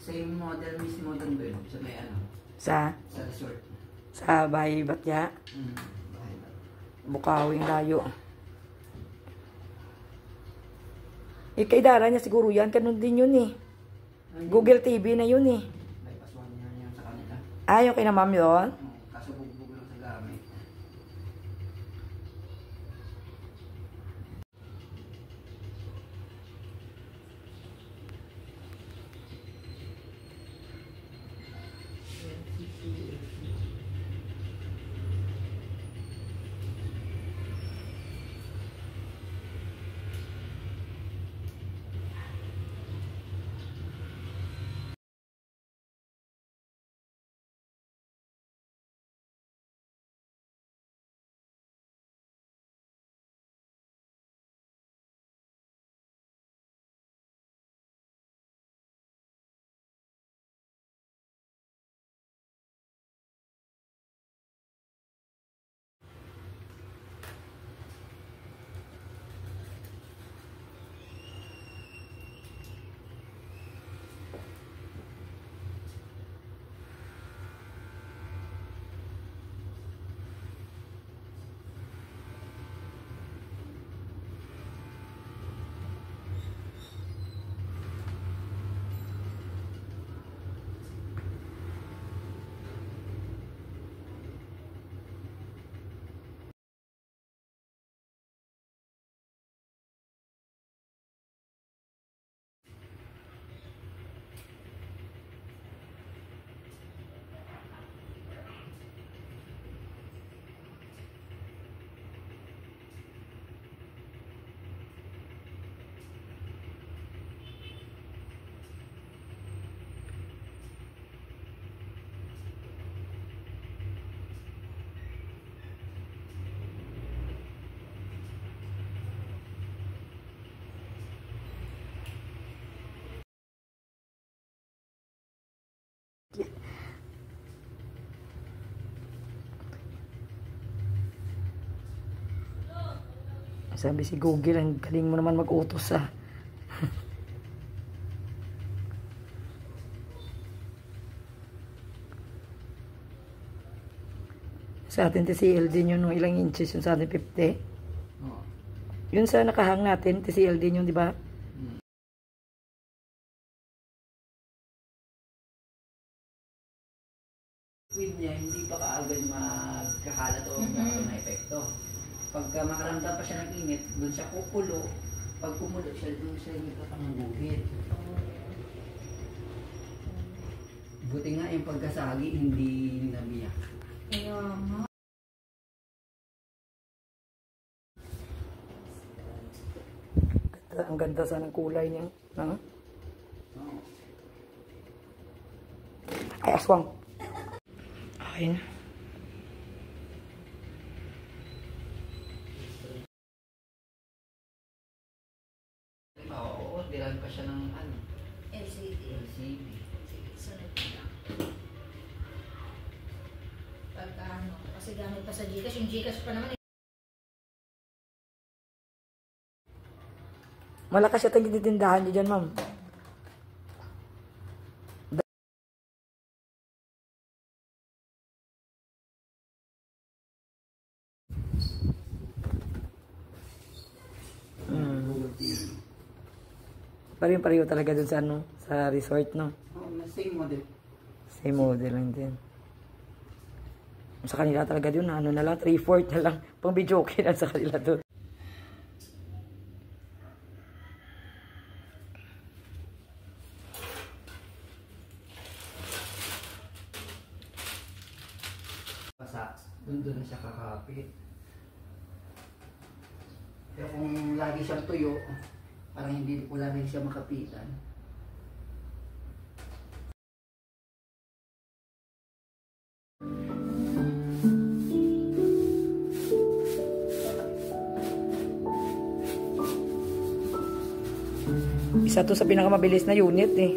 Same model mismo doon ba yun? Sa may ano? Sa resort. Sa Bahay Batya. Bahay Batya. Bukawing layo. Kaidara niya siguro yan. Ganun din yun eh. Google TV na yun eh. Bypass 1 yan sa kanila. Yung kay na ma'am yun? Kaso bugbog lang sa gamit. Sabi si Google, ang galing mo naman mag-utos Sa atin TCL din yun, no? Ilang inches yun sa atin, 50. Yun sa nakahang natin, TCL din yun, di ba? With niya, hindi pa kaagad magkakalat o na epekto. Pagka makaramdam pa siya ng init, doon siya kukulo. Pag kumulo siya, doon siya hindi pa panguguhit. Buti nga yung pagkasagi, hindi nabiyak. Ang ganda sa ng kulay niya. Ay, aswang. Okay na. Oo, dilag pa siya ng ano? LCD. Sunod na. Pagka ano, kasi gamit pa sa Gcash. Yung Gcash pa naman Malakas siya tayong titindahan niyo dyan, ma'am. Pareho talaga dun sa ano, sa resort, no? Same model. Same model lang din. Sa kanila talaga dun, ano na lang, 3/4 na lang. Pang video okay lang sa kanila dun. Doon na siya kakapit. Pero kung lagi siyang tuyo, parang wala rin siya makapitan. Isa to sa pinakamabilis na unit eh.